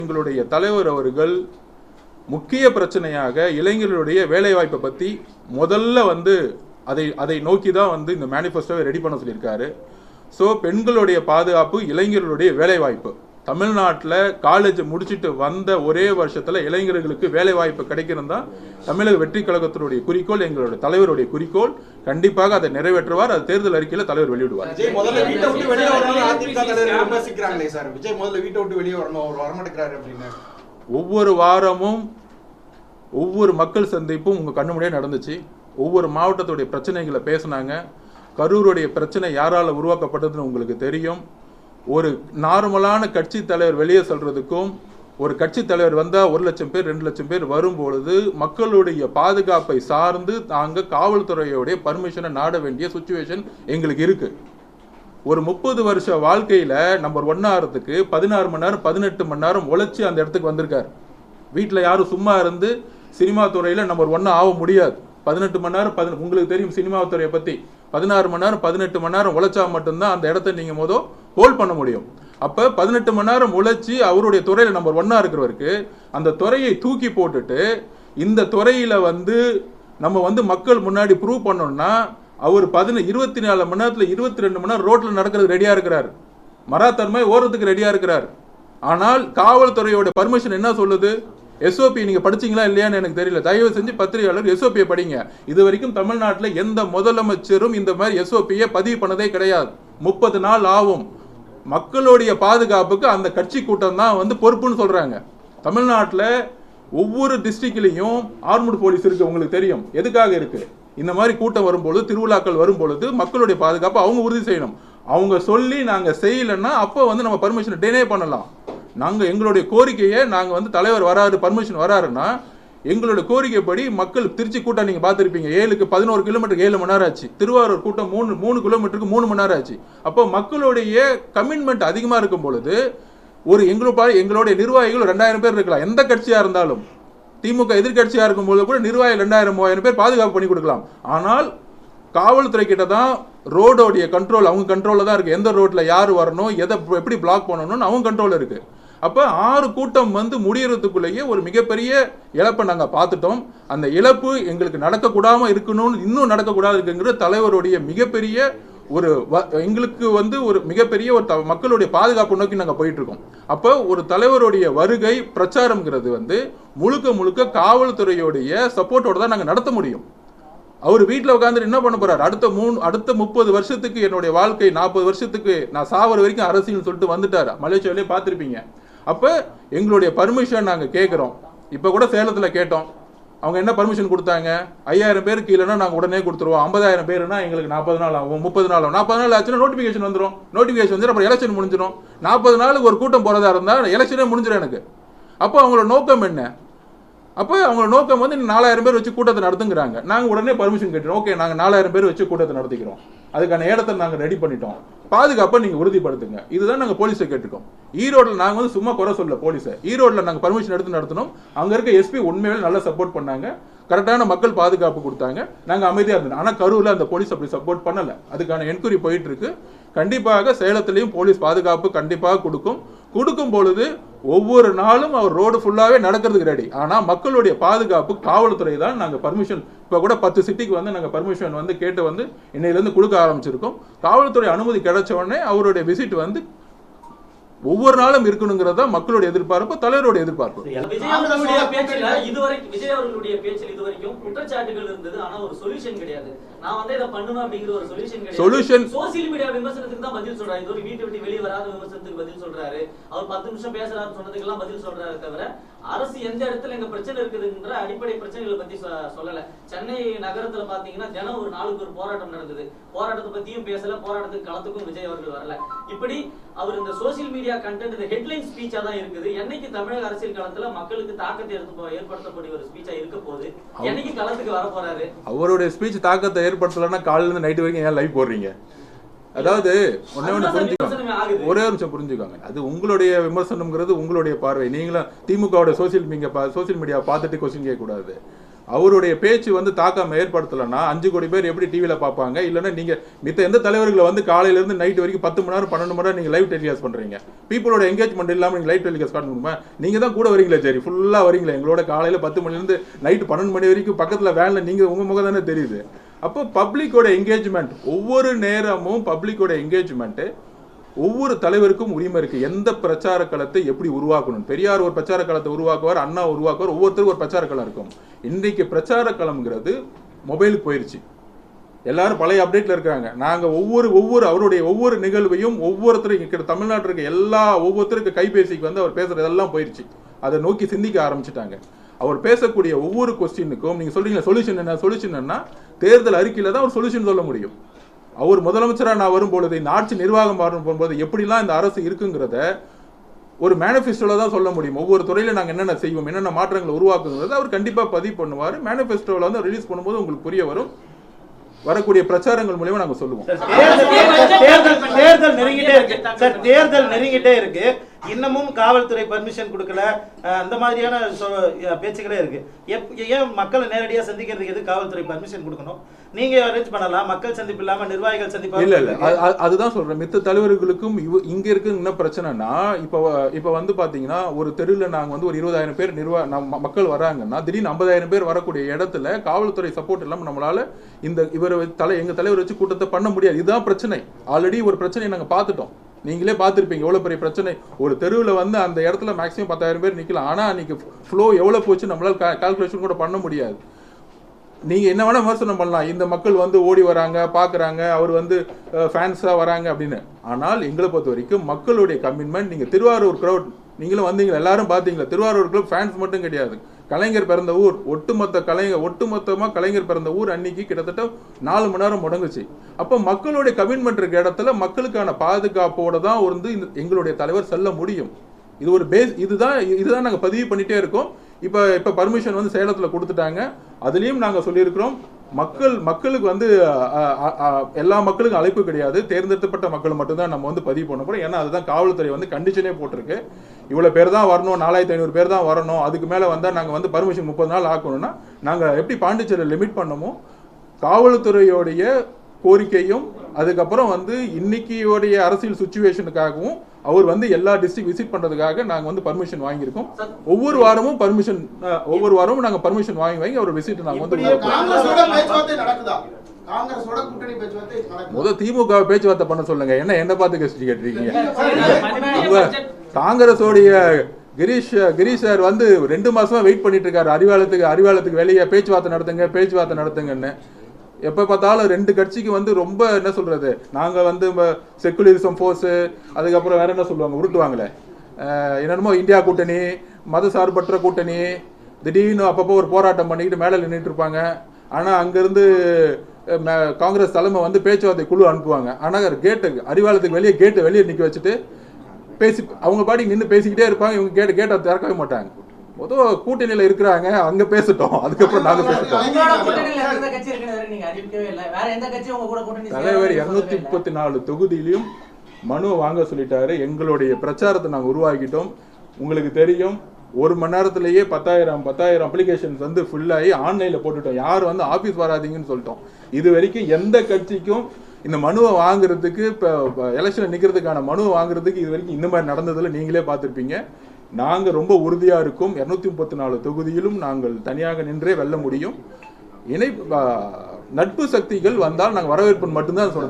எங்களுடைய தலைவர் அவர்கள் முக்கிய பிரச்சனையாக இளைஞர்களுடைய வேலைவாய்ப்பை பற்றி முதல்ல அதை நோக்கி தான் இந்த மேனிஃபெஸ்டோவை ரெடி பண்ண சொல்லியிருக்காரு. ஸோ பெண்களுடைய பாதுகாப்பு, இளைஞர்களுடைய வேலைவாய்ப்பு. தமிழ்நாட்டில் காலேஜ் முடிச்சுட்டு வந்த ஒரே வருஷத்தில் இளைஞர்களுக்கு வேலைவாய்ப்பு கிடைக்கிறது தான் தமிழக வெற்றி கழகத்தினுடைய குறிக்கோள், எங்களுடைய தலைவருடைய குறிக்கோள். கண்டிப்பாக அதை நிறைவேற்றுவார். அது தேர்தல் அறிக்கையில் தலைவர் வெளியிடுவார். ஒவ்வொரு வாரமும் ஒவ்வொரு மக்கள் சந்திப்பும் உங்கள் கண்ணு முன்னாடியே நடந்துச்சு. ஒவ்வொரு மாவட்டத்துடைய பிரச்சனைகளை பேசினாங்க. கரூருடைய பிரச்சனை யாரால் உருவாக்கப்பட்டதுன்னு உங்களுக்கு தெரியும். ஒரு நார்மலான கட்சி தலைவர் வெளியே சொல்றதுக்கும், ஒரு கட்சி தலைவர் வந்தால் 1 லட்சம் பேர் 2 லட்சம் பேர் வரும்பொழுது மக்களுடைய பாதுகாப்பை சார்ந்து நாங்கள் காவல்துறையோடைய பர்மிஷனை நாட வேண்டிய சுச்சுவேஷன் எங்களுக்கு இருக்கு. ஒரு 30 வருஷ வாழ்க்கையில் நம்பர் 1 ஆகிறதுக்கு 16 மணி நேரம் 18 மணி நேரம் உழைச்சி அந்த இடத்துக்கு வந்திருக்காரு. வீட்டில் யாரும் சும்மா இருந்து சினிமா துறையில் நம்பர் 1 ஆக முடியாது. 18 மணி நேரம் உங்களுக்கு தெரியும் சினிமா துறையை பற்றி. 16 மணி நேரம் 18 மணி நேரம் உழைச்சா மட்டும்தான் அந்த இடத்த நீங்கள் ஹோல்ட் பண்ண முடியும். அப்போ 18 மணி நேரம் உழைச்சி அவருடைய துறையில் நம்பர் 1 இருக்கிறவருக்கு அந்த துறையை தூக்கி போட்டுட்டு இந்த துறையில் நம்ம மக்கள் முன்னாடி ப்ரூவ் பண்ணோம்னா அவர் 24 மணி நேரத்தில் 22 மணி நேரம் ரோட்டில் நடக்கிறது ரெடியாக இருக்கிறார். மராத்தன்மை ஓடுறதுக்கு ரெடியாக இருக்கிறார். ஆனால் காவல்துறையோட பர்மிஷன் என்ன சொல்லுது? எஸ்ஓபி நீங்க படிச்சீங்களா இல்லையான்னு எனக்கு தெரியல. தயவு செஞ்சு பத்திரிகையாளர் எஸ்ஓபியை படிங்க. இது வரைக்கும் தமிழ்நாட்டில் எந்த முதலமைச்சரும் இந்த மாதிரி எஸ்ஓபியை பதிவு பண்ணதே கிடையாது. 30 நாள் ஆகும். மக்களுடைய பாதுகாப்புக்கு அந்த கட்சி கூட்டம் தான் பொறுப்புன்னு சொல்றாங்க. தமிழ்நாட்டில் ஒவ்வொரு டிஸ்ட்ரிக்ட்லையும் ஆர்மடு போலீஸ் இருக்கு. உங்களுக்கு தெரியும் எதுக்காக இருக்கு? இந்த மாதிரி கூட்டம் வரும்பொழுது, திருவிழாக்கள் வரும்பொழுது மக்களுடைய பாதுகாப்பு அவங்க உறுதி செய்யணும். அவங்க சொல்லி நாங்க செய்யலைன்னா அப்போ நம்ம பர்மிஷன் டினை பண்ணலாம். நாங்கள் எங்களுடைய கோரிக்கையை நாங்கள் தலைவர் வராரு, பர்மிஷன் வராருன்னா எங்களுடைய கோரிக்கைப்படி மக்கள் திருச்சி கூட்டம் நீங்கள் பார்த்துருப்பீங்க. 7க்கு 11 கிலோமீட்டருக்கு 7 மணி நேரம் ஆச்சு. திருவாரூர் கூட்டம் 3 கிலோமீட்டருக்கு 3 மணி நேரம் ஆச்சு. அப்போ மக்களுடைய கமிட்மெண்ட் அதிகமாக இருக்கும் பொழுது எங்களுடைய நிர்வாகிகள் 2000 பேர் இருக்கலாம். எந்த கட்சியாக இருந்தாலும், திமுக எதிர்கட்சியாக இருக்கும்போது கூட நிர்வாகிகள் 2000-3000 பேர் பாதுகாப்பு பண்ணி கொடுக்கலாம். ஆனால் காவல்துறை கிட்ட தான் ரோடோடைய கண்ட்ரோல் அவங்க கண்ட்ரோலில் தான் இருக்குது. எந்த ரோட்டில் யார் வரணும், எதை எப்படி பிளாக் பண்ணணும்னு அவங்க கண்ட்ரோல் இருக்குது. அப்போ 6 கூட்டம் முடியறதுக்குள்ளேயே ஒரு மிகப்பெரிய இழப்பை நாங்கள் பார்த்துட்டோம். அந்த இழப்பு எங்களுக்கு நடக்கக்கூடாமல் இருக்கணும்னு, இன்னும் நடக்கக்கூடாது இருக்குங்கிற தலைவருடைய மிகப்பெரிய எங்களுக்கு ஒரு மிகப்பெரிய ஒரு மக்களுடைய பாதுகாப்பு நோக்கி நாங்கள் போயிட்டு இருக்கோம். அப்போ ஒரு தலைவருடைய வருகை பிரச்சாரம்ங்கிறது முழுக்க காவல்துறையோடைய சப்போர்ட்டோட தான் நாங்கள் நடத்த முடியும். அவர் வீட்டில் உட்காந்துட்டு என்ன பண்ண போறாரு? அடுத்த 30 வருஷத்துக்கு என்னுடைய வாழ்க்கை, 40 வருஷத்துக்கு நான் சாவர வரைக்கும் அரசியல் சொல்லிட்டு வந்துட்டாரு. மலேசியாவிலே பார்த்துருப்பீங்க. அப்போ எங்களுடைய பர்மிஷன் நாங்கள் கேட்குறோம். இப்போ கூட சேலத்தில் கேட்டோம். அவங்க என்ன பர்மிஷன் கொடுத்தாங்க? 5000 பேர் கீழேனா நாங்கள் உடனே கொடுத்துருவோம். 50,000 பேருனா எங்களுக்கு 40 நாள் ஆகும், 30 நாள் ஆகும். 40 நாள் ஆச்சுன்னா நோட்டிஃபிகேஷன் வந்துடும். அப்புறம் எலெக்ஷன் முடிஞ்சிடும். 40 நாளுக்கு ஒரு கூட்டம் போகிறதா இருந்தால் எலெக்ஷனே முடிஞ்சிடும் எனக்கு. அப்போ அவங்களோட நோக்கம் என்ன? அப்போ அவங்க நோக்கம் 4000 பேர் வச்சு கூட்டத்தை நடத்துங்கிறாங்க. நாங்கள் உடனே பர்மிஷன் கேட்டுறோம். ஓகே, நாங்கள் 4000 பேர் வச்சு கூட்டத்தை நடத்திக்கிறோம். அதுக்கான இடத்தை நாங்கள் ரெடி பண்ணிட்டோம். பாதுகாப்பை நீங்கள் உறுதிப்படுத்துங்க. இதுதான் நாங்கள் போலீஸை கேட்டுக்கோம். ஈரோட்டில் நாங்கள் சும்மா குறை சொல்ல போலீஸை. ஈரோட்டில் நாங்கள் பர்மிஷன் எடுத்து நடத்தினோம். அங்கே இருக்க எஸ்பி உண்மையிலே நல்லா சப்போர்ட் பண்ணாங்க. கரெக்டான மக்கள் பாதுகாப்பு கொடுத்தாங்க. நாங்கள் அமைதியாக இருந்தோம். ஆனால் கரூரில் அந்த போலீஸ் அப்படி சப்போர்ட் பண்ணலை. அதுக்கான என்கொயரி போயிட்டு இருக்கு. கண்டிப்பாக சேலத்திலையும் போலீஸ் பாதுகாப்பு கண்டிப்பாக கொடுக்கும் பொழுது ஒவ்வொரு நாளும் அவர் ரோடு ஃபுல்லாகவே நடக்கிறதுக்கு ரெடி. ஆனால் மக்களுடைய பாதுகாப்பு காவல்துறை தான். நாங்கள் பர்மிஷன் இப்போ கூட 10 சிட்டிக்கு நாங்கள் பர்மிஷன் கேட்டு இன்னையிலேருந்து கொடுக்க ஆரம்பிச்சிருக்கோம். காவல்துறை அனுமதி கிடைச்ச உடனே அவருடைய விசிட் ஒவ்வொரு நாளும் இருக்கணுங்கிறதா மக்களுடைய எதிர்பார்ப்பு, தலைவருடைய எதிர்பார்ப்பு. விஜய் அவர்களுடைய பேச்சில் இதுவரைக்கும் குற்றச்சாட்டுகள் இருந்தது. ஆனா ஒரு சொல்யூஷன் கிடையாது. நான் இதை பண்ணணும் அப்படிங்கிற ஒரு சொல்யூஷன் கிடையாது. சொல்யூஷன் சோசியல் மீடியா விமர்சனத்துக்கு தான் பதில் சொல்றாரு. இது ஒரு வீட்டை விட்டு வெளியே வராத விமர்சனத்துக்கு பதில் சொல்றாரு. அவர் 10 நிமிஷம் பேசுறாரு சொன்னதுக்கெல்லாம் பதில் சொல்றாரு. தவிர அரசு எந்த இடத்துல எங்க பிரச்சனை இருக்குதுன்ற அடிப்படை பிரச்சனைகளை பத்தி சொல்லல. சென்னை நகரத்துல பாத்தீங்கன்னா தினம் ஒரு நாளுக்கு ஒரு போராட்டம் நடந்தது. போராட்டத்தை பத்தியும் பேசல, போராட்டத்துக்கு களத்துக்கும் விஜய் அவர்கள் வரல. இப்படி அவர் இந்த சோசியல் மீடியா கண்டென்ட் இந்த ஹெட்லைன் ஸ்பீச்சா தான் இருக்குது. என்னைக்கு தமிழக அரசியல் களத்துல மக்களுக்கு தாக்கத்தை ஏற்படுத்தக்கூடிய ஒரு ஸ்பீச்சா இருக்க போது, என்னைக்கு களத்துக்கு வர போறாரு? அவருடைய ஸ்பீச் தாக்கத்தை ஏற்படுத்தலன்னா காலையில இருந்து நைட் வரைக்கும் ஏன் லைவ் போடுறீங்க? அதாவது ஒரே ஒரு நிமிஷம் புரிஞ்சுக்காங்க. அது உங்களுடைய விமர்சனம்ங்கிறது உங்களுடைய பார்வை. நீங்களும் திமுகவோட சோசியல் மீடியா பார்த்துட்டு கொஸ்டின் கேட்கக்கூடாது. அவருடைய பேச்சு வந்து தாக்கம் ஏற்படுத்தலைன்னா 5 கோடி பேர் எப்படி டிவியில் பார்ப்பாங்க? இல்லைன்னா நீங்கள் மித்த எந்த தலைவர்களை வந்து காலையிலேருந்து நைட் வரைக்கும் 10 மணி நேரம் 12 மணி நேரம் நீங்கள் லைவ் டெலிகாஸ்ட் பண்ணுறீங்க? பீப்புளோட என்கேஜ்மெண்ட் இல்லாமல் நீங்கள் லைவ் டெலிகாஸ்ட் பண்ண முடியுமா? நீங்கள் தான் கூட வரீங்களே சரி, ஃபுல்லாக வரீங்களே எங்களோட காலையில் 10 மணிலேருந்து நைட்டு 12 மணி வரைக்கும் பக்கத்தில் வேனில் நீங்கள் உங்கள் முகம் தானே தெரியுது. அப்போ பப்ளிக்கோட என்கேஜ்மெண்ட், ஒவ்வொரு நேரமும் பப்ளிக்கோட என்கேஜ்மெண்ட்டு ஒவ்வொரு தலைவருக்கும் உரிமை இருக்கு. எந்த பிரச்சார களத்தை எப்படி உருவாக்கணும்? பெரியார் ஒரு பிரச்சார களத்தை உருவாக்குவார், அண்ணா உருவாக்குவார், ஒவ்வொருத்தருக்கும் ஒரு பிரச்சார களம் இருக்கும். இன்றைக்கு பிரச்சார களம்ங்கிறது மொபைலுக்கு போயிருச்சு. எல்லாரும் பழைய அப்டேட்ல இருக்காங்க. நாங்க ஒவ்வொரு அவருடைய ஒவ்வொரு நிகழ்வையும் ஒவ்வொருத்தரும் தமிழ்நாட்டில் இருக்க ஒவ்வொருத்தருக்கு கைபேசிக்கு வந்து அவர் பேசுறதெல்லாம் போயிருச்சு. அதை நோக்கி சிந்திக்க ஆரம்பிச்சுட்டாங்க. அவர் பேசக்கூடிய ஒவ்வொரு கொஸ்டினுக்கும் நீங்க சொல்றீங்க சொல்யூஷன் என்ன? சொல்யூஷன் என்ன? தேர்தல் அறிக்கையில தான் ஒரு சொல்யூஷன் சொல்ல முடியும். அவர் முதலமைச்சராக நான் வரும்பொழுது, இந்த ஆட்சி நிர்வாகம் மாறும் போகும்போது எப்படிலாம் இந்த அரசு இருக்குங்கிறத ஒரு மேனிஃபெஸ்டோல தான் சொல்ல முடியும். ஒவ்வொரு துறையில நாங்கள் என்னென்ன செய்வோம், என்னென்ன மாற்றங்களை உருவாக்குங்கிறத அவர் கண்டிப்பாக பதிவு பண்ணுவார். மேனிஃபெஸ்டோவில் வந்து ரிலீஸ் பண்ணும்போது உங்களுக்கு புரிய வரும். வரக்கூடிய பிரச்சாரங்கள் மூலமா நாங்கள் சொல்லுவோம். தேர்தல் நெருங்கிட்டே இருக்கு. இன்னமும் காவல்துறை பர்மிஷன் கொடுக்கல, அந்த மாதிரியான பேச்சுகளே இருக்கு. ஏன் மக்களை நேரடியாக சந்திக்கிறதுக்கு எது காவல்துறை பர்மிஷன் கொடுக்கணும்? நீங்க அரேஞ்ச் பண்ணலாம், மக்கள் சந்திப்பு இல்லாம நிர்வாகிகள் சந்திப்பு. இல்ல அதுதான் சொல்றேன். மித்த தலைவர்களுக்கும் இங்க இருக்கு என்ன பிரச்சனைனா, இப்ப வந்து பாத்தீங்கன்னா ஒரு தெருவில் நாங்க வந்து ஒரு 20,000 பேர் மக்கள் வராங்கன்னா திடீர்னு 50,000 பேர் வரக்கூடிய இடத்துல காவல்துறை சப்போர்ட் இல்லாம நம்மளால எங்க தலைவர் வச்சு கூட்டத்தை பண்ண முடியாது. இதுதான் பிரச்சனை. ஆல்ரெடி ஒரு பிரச்சனையை நாங்க பார்த்துட்டோம். நீங்களே பார்த்துருப்பீங்க எவ்வளவு பெரிய பிரச்சனை. ஒரு தெருவில் வந்து அந்த இடத்துல மேக்ஸிமம் 10,000 பேர் நிக்கலாம். ஆனா அன்னைக்கு ஃப்ளோ எவ்வளவு போச்சு நம்மளால கால்குலேஷன் கூட பண்ண முடியாது. நீங்க என்ன வேணா விமர்சனம் பண்ணலாம், இந்த மக்கள் வந்து ஓடி வராங்க, பாக்குறாங்க, அவர் வந்து ஃபேன்ஸா வராங்க அப்படின்னு. ஆனால் எங்களை பொறுத்த வரைக்கும் மக்களுடைய கமிட்மெண்ட். நீங்க திருவாரூர் கிரௌட் நீங்களும் வந்தீங்களா, எல்லாரும் பாத்தீங்களா? திருவாரூர் கிளப் ஃபேன்ஸ் மட்டும் கிடையாது, கலைஞர் பிறந்த ஊர், ஒட்டுமொத்தமா கலைஞர் பிறந்த ஊர் அன்னைக்கு கிட்டத்தட்ட 4 மணி நேரம் முடங்குச்சு. அப்ப மக்களுடைய கமிட்மெண்ட் இருக்க இடத்துல மக்களுக்கான பாதுகாப்போட தான் வந்து எங்களுடைய தலைவர் செல்ல முடியும். இது ஒரு பேஸ். இதுதான் நாங்க பதிவு பண்ணிட்டே இருக்கோம். இப்ப பர்மிஷன் வந்து சேலத்துல கொடுத்துட்டாங்க. அதுலயும் நாங்க சொல்லியிருக்கிறோம், மக்களுக்கு வந்து எல்லா மக்களுக்கும் அழைப்பு கிடையாது, தேர்ந்தெடுக்கப்பட்ட மக்கள் மட்டும்தான் நம்ம வந்து பதிவு பண்ண போறோம். ஏன்னா அதுதான் காவல்துறை வந்து கண்டிஷனே போட்டிருக்கு. இவ்வளவு பேர் தான் வரணும், 4,500 பேர் தான் வரணும், அதுக்கு மேல வந்தா நாங்க வந்து பர்மிஷன் 30 நாள் ஆக்கணும்னா நாங்க எப்படி பாண்டிச்சேரியில் லிமிட் பண்ணமோ காவல்துறையோடைய கோரிக்கையும் அதுக்கப்புறம் வந்து இன்னைக்கியோடைய அரசியல் சுச்சுவேஷனுக்காகவும் அவர் வந்து எல்லா டிஸ்ட்ரிக்ட் விசிட் பண்றதுக்காக நாங்க வந்து பர்மிஷன் வாங்கியிருக்கோம். ஒவ்வொரு வாரமும் நாங்க பர்மிஷன் வாங்கி அவர் விசிட் நாங்க வந்து முதல் திமுக பேச்சுவார்த்தை பண்ண சொல்லுங்க. என்ன பார்த்து கஷ்டி கேட்டிருக்கீங்க? காங்கிரஸோடைய கிரீஷ் சார் வந்து 2 மாசமா வெயிட் பண்ணிட்டு இருக்காரு. அறிவாலயத்துக்கு வெளியே பேச்சுவார்த்தை நடத்துங்கன்னு. எப்போ பார்த்தாலும் 2 கட்சிக்கு வந்து ரொம்ப என்ன சொல்றது, நாங்கள் வந்து செக்குலரிசம் ஃபோர்ஸு, அதுக்கப்புறம் வேற என்ன சொல்லுவாங்க, உருட்டுவாங்களே என்னென்னமோ இந்தியா கூட்டணி, மத சார்பற்ற கூட்டணி, திடீர்னு அப்பப்போ ஒரு போராட்டம் பண்ணிக்கிட்டு மேலே நின்றுட்டு இருப்பாங்க. ஆனால் அங்கேருந்து காங்கிரஸ் தலைமை வந்து பேச்சுவார்த்தை குழு அனுப்புவாங்க. ஆனால் அறிவாலயத்துக்கு வெளியே நிற்க வச்சுட்டு அவங்க பாட்டி நின்று பேசிக்கிட்டே இருப்பாங்க. இவங்க கேட்டை திறக்கவே மாட்டாங்க. கூட்டணியில இருக்கிறாங்க, அங்க பேசிட்டோம், அதுக்கப்புறம் நாங்க பேசிட்டோம். தலைவர் 234 தொகுதியிலையும் மனுவை வாங்க சொல்லிட்டாரு. எங்களுடைய பிரச்சாரத்தை நாங்க உருவாக்கிட்டோம். உங்களுக்கு தெரியும், 1 மணி நேரத்திலேயே 10,000 அப்ளிகேஷன்ஸ் வந்து ஃபுல் ஆகி ஆன்லைன்ல போட்டுட்டோம். யாரும் வந்து ஆபீஸ் வராதீங்கன்னு சொல்லிட்டோம். இது வரைக்கும் எந்த கட்சிக்கும் இந்த மனுவை வாங்குறதுக்கு, இப்ப எலெக்ஷன் நிக்கிறதுக்கான மனுவை வாங்குறதுக்கு இது வரைக்கும் இந்த மாதிரி நடந்ததுல நீங்களே பார்த்திருப்பீங்க. நாங்க ரொம்ப உறுதியா இருக்கும். 234 தொகுதியிலும் நாங்கள் தனியாக நின்றே வெல்ல முடியும். நட்பு சக்திகள் வந்தால் நாங்கள் வரவேற்பு மட்டும்தான் சொல்றோம்.